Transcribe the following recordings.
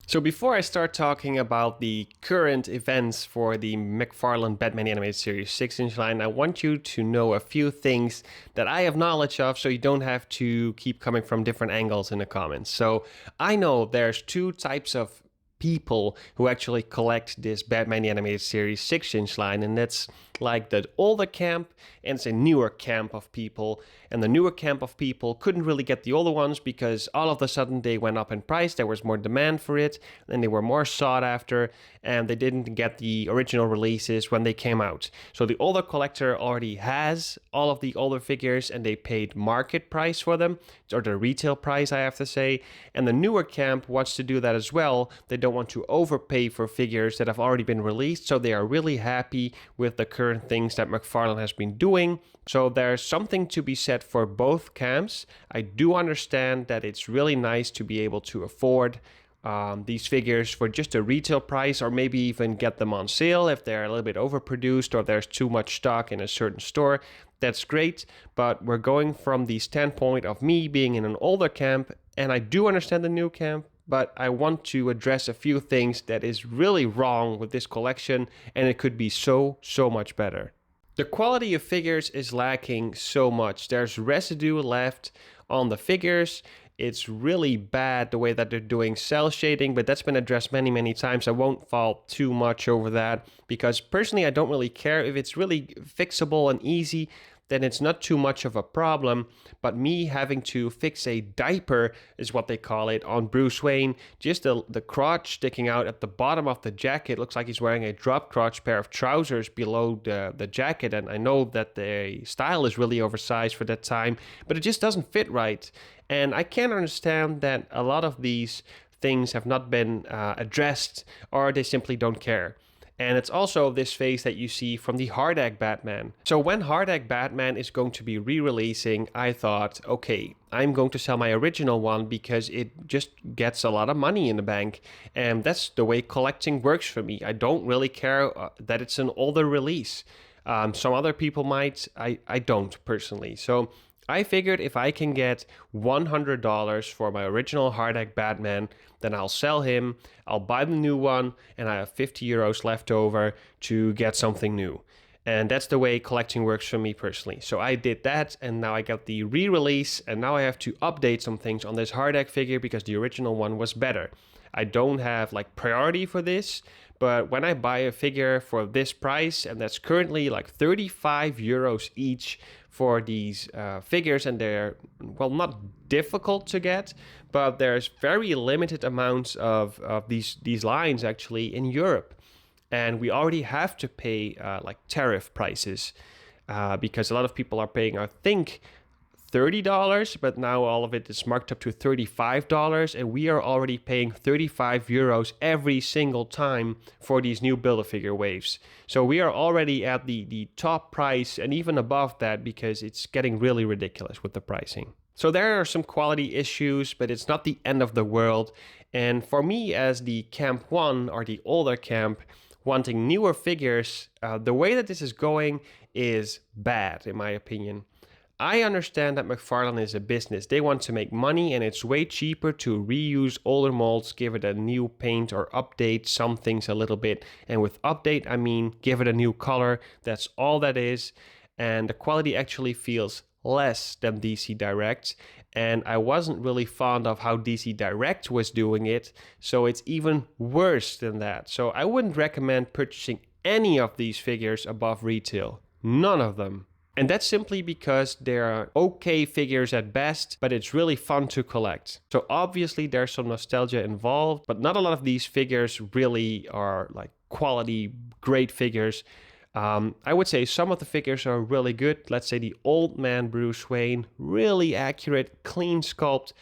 So before I start talking about the current events for the McFarlane Batman animated series 6-inch line, I want you to know a few things that I have knowledge of so you don't have to keep coming from different angles in the comments. So I know there's two types of people who actually collect this Batman the Animated Series 6-inch line, and that's like the older camp and it's a newer camp of people. And the newer camp of people couldn't really get the older ones because all of a sudden they went up in price, there was more demand for it, and they were more sought after, and they didn't get the original releases when they came out. So the older collector already has all of the older figures and they paid market price for them, or the retail price I have to say, and the newer camp wants to do that as well. They don't want to overpay for figures that have already been released, so they are really happy with the current things that McFarlane has been doing. So there's something to be said for both camps. I do understand that it's really nice to be able to afford these figures for just a retail price, or maybe even get them on sale if they're a little bit overproduced or there's too much stock in a certain store. That's great, but we're going from the standpoint of me being in an older camp, and I do understand the new camp, but I want to address a few things that is really wrong with this collection, and it could be so much better. The quality of figures is lacking so much. There's residue left on the figures. It's really bad the way that they're doing cell shading, but that's been addressed many times. I won't fall too much over that because personally I don't really care. If it's really fixable and easy, then it's not too much of a problem. But me having to fix a diaper, is what they call it, on Bruce Wayne, just the crotch sticking out at the bottom of the jacket, looks like he's wearing a drop crotch pair of trousers below the jacket. And I know that the style is really oversized for that time, but it just doesn't fit right. And I can't understand that a lot of these things have not been addressed, or they simply don't care. And it's also this face that you see from the Hard Egg Batman. So when Hard Egg Batman is going to be re-releasing, I thought, okay, I'm going to sell my original one because it just gets a lot of money in the bank. And that's the way collecting works for me. I don't really care that it's an older release. Some other people might, I don't personally. So I figured if I can get $100 for my original Hard Egg Batman, then I'll sell him, I'll buy the new one, and I have 50 euros left over to get something new. And that's the way collecting works for me personally. So I did that, and now I got the re-release, and now I have to update some things on this Hard Egg figure because the original one was better. I don't have like priority for this, but when I buy a figure for this price, and that's currently like 35 euros each for these figures, and they're, well, not difficult to get, but there's very limited amounts of these lines actually in Europe. And we already have to pay like tariff prices because a lot of people are paying, I think, $30, but now all of it is marked up to $35, and we are already paying 35 euros every single time for these new Build-A-Figure waves. So we are already at the top price and even above that because it's getting really ridiculous with the pricing. So there are some quality issues, but it's not the end of the world. And for me as the Camp 1 or the older camp, wanting newer figures, the way that this is going is bad in my opinion. I understand that McFarlane is a business. They want to make money, and it's way cheaper to reuse older molds, give it a new paint, or update some things a little bit. And with update, I mean give it a new color. That's all that is. And the quality actually feels less than DC Direct. And I wasn't really fond of how DC Direct was doing it, so it's even worse than that. So I wouldn't recommend purchasing any of these figures above retail. None of them. And that's simply because they're okay figures at best, but it's really fun to collect. So obviously there's some nostalgia involved, but not a lot of these figures really are like quality, great figures. I would say some of the figures are really good. Let's say the Old Man Bruce Wayne, really accurate, clean sculpt,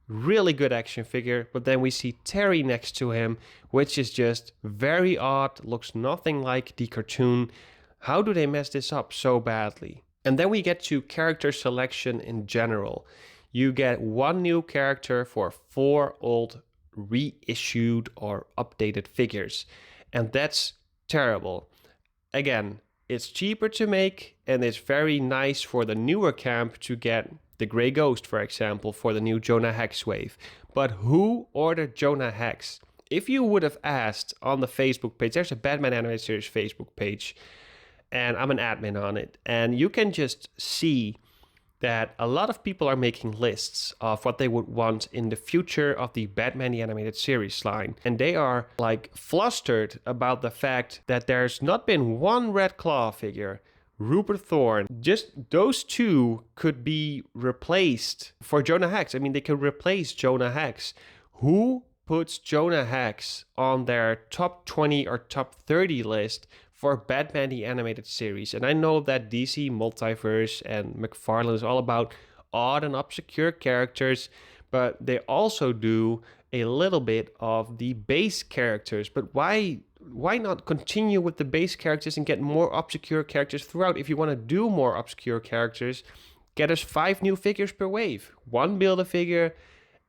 really good action figure. But then we see Terry next to him, which is just very odd, looks nothing like the cartoon. How do they mess this up so badly? And then we get to character selection in general. You get one new character for 4 old reissued or updated figures. And that's terrible. Again, it's cheaper to make, and it's very nice for the newer camp to get the Grey Ghost, for example, for the new Jonah Hex wave. But who ordered Jonah Hex? if you would have asked on the Facebook page, there's a Batman Animated Series Facebook page, and I'm an admin on it, and you can just see that a lot of people are making lists of what they would want in the future of the Batman the Animated Series line. And they are like flustered about the fact that there's not been one Red Claw figure. Rupert Thorne, just those two could be replaced for Jonah Hex. I mean, they could replace Jonah Hex. Who puts Jonah Hex on their top 20 or top 30 list for Batman the Animated Series? And I know that DC Multiverse and McFarlane is all about odd and obscure characters, but they also do a little bit of the base characters. But why not continue with the base characters and get more obscure characters throughout? If you want to do more obscure characters, get us 5 new figures per wave. 1 Build-A-Figure,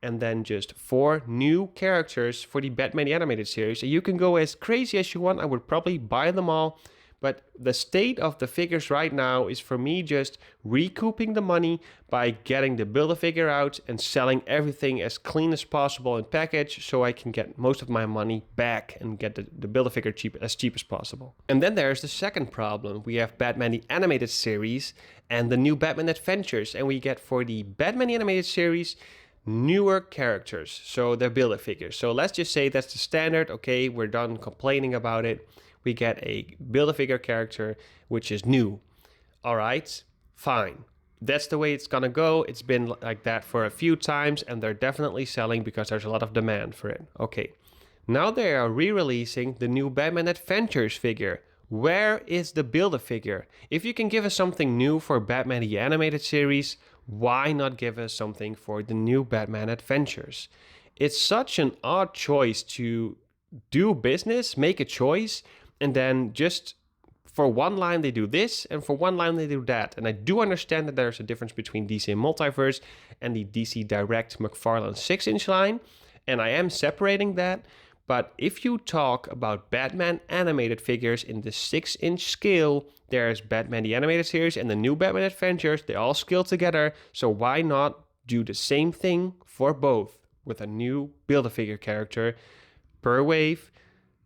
and then just 4 new characters for the Batman the Animated Series. And you can go as crazy as you want. I would probably buy them all. But the state of the figures right now is for me just recouping the money by getting the Build-A-Figure out and selling everything as clean as possible in package, so I can get most of my money back and get the Build-A-Figure as cheap as possible. And then there's the second problem. We have Batman the Animated Series and the new Batman Adventures. And we get for the Batman the Animated Series newer characters, so they're Build-A-Figures. So let's just say that's the standard. Okay, we're done complaining about it. We get a Build-A-Figure character which is new. All right, fine. That's the way it's gonna go. It's been like that for a few times, and they're definitely selling because there's a lot of demand for it. Okay, now they are re-releasing the new Batman Adventures figure. Where is the Build-A-Figure? If you can give us something new for Batman the Animated Series, why not give us something for the new Batman Adventures? It's such an odd choice to do business, make a choice, and then just for one line they do this, and for one line they do that. And I do understand that there's a difference between DC Multiverse and the DC Direct McFarlane 6-inch line, and I am separating that. But if you talk about Batman animated figures in the 6-inch scale, there's Batman the Animated Series and the new Batman Adventures. They all scale together. So why not do the same thing for both with a new Build-A-Figure character per wave?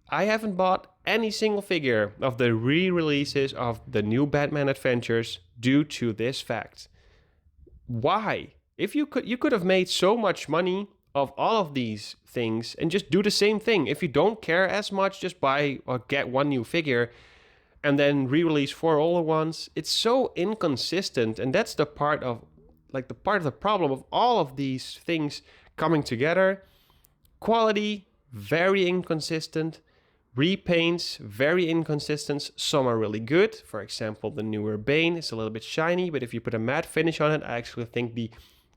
I haven't bought any single figure of the re-releases of the new Batman Adventures due to this fact. Why? If you could have made so much money of all of these things and just do the same thing. If you don't care as much, just buy or get 1 new figure and then re-release 4 older ones. It's so inconsistent, and that's the part of the problem of all of these things coming together. Quality, very inconsistent. Repaints, very inconsistent. Some are really good. For example, the newer Bane is a little bit shiny, but if you put a matte finish on it, I actually think the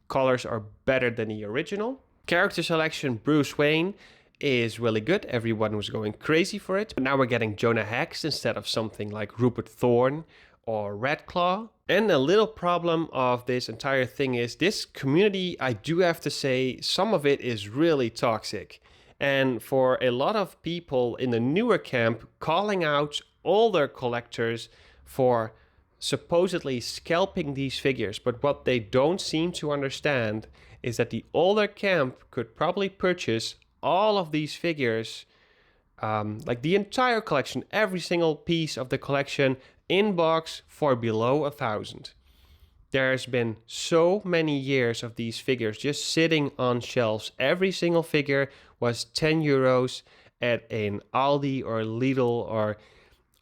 colors are better than the original. Character selection, Bruce Wayne is really good. Everyone was going crazy for it. But now we're getting Jonah Hex instead of something like Rupert Thorne or Red Claw. And a little problem of this entire thing is this community, I do have to say, some of it is really toxic. And for a lot of people in the newer camp calling out older collectors for supposedly scalping these figures. But what they don't seem to understand is that the older camp could probably purchase all of these figures, like the entire collection, every single piece of the collection in box for below 1,000. There's been so many years of these figures just sitting on shelves. Every single figure was 10 euros at an Aldi or Lidl, or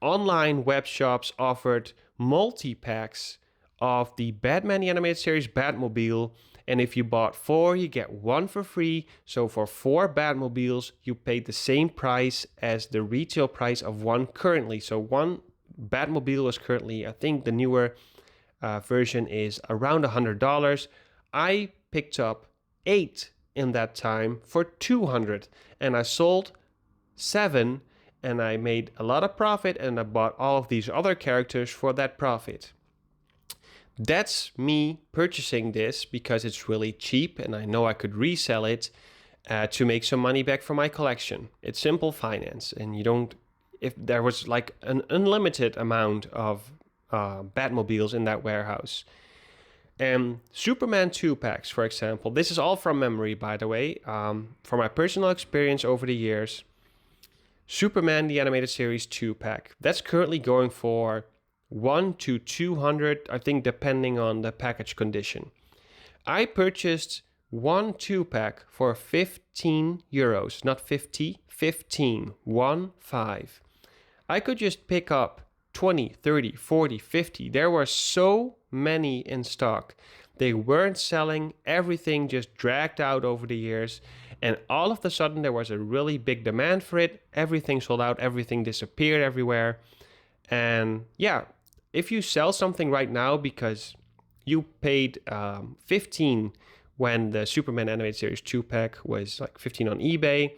online web shops offered multi-packs of the Batman the Animated Series Batmobile. And if you bought 4, you get 1 for free. So for 4 Batmobiles, you paid the same price as the retail price of 1 currently. So 1 Batmobile is currently, I think the newer version is around $100. I picked up 8 in that time for 200, and I sold 7, and I made a lot of profit, and I bought all of these other characters for that profit. That's me purchasing this because it's really cheap and I know I could resell it to make some money back for my collection. It's simple finance, and you don't, if there was like an unlimited amount of Batmobiles in that warehouse. And Superman 2 packs, for example, this is all from memory, by the way, from my personal experience over the years. Superman the Animated Series 2 pack, that's currently going for 1 to 200, I think, depending on the package condition. I purchased one 2 pack for 15 euros, not 50, 15, 1 5. I could just pick up 20, 30, 40, 50. There were so many in stock. They weren't selling, everything just dragged out over the years. And all of a sudden, there was a really big demand for it. Everything sold out, everything disappeared everywhere. And yeah, if you sell something right now because you paid 15 when the Superman Animated Series 2 pack was like 15 on eBay,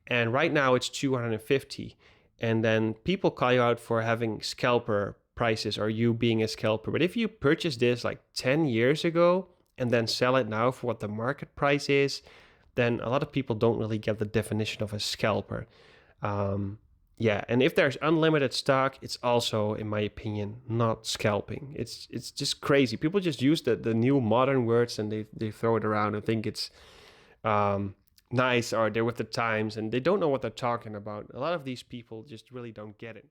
and right now it's 250. And then people call you out for having scalper prices or you being a scalper. But if you purchase this like 10 years ago and then sell it now for what the market price is, then a lot of people don't really get the definition of a scalper. Yeah, and if there's unlimited stock, it's also, in my opinion, not scalping. It's just crazy. People just use the new modern words and they throw it around and think it's nice or they're with the times and they don't know what they're talking about. A lot of these people just really don't get it.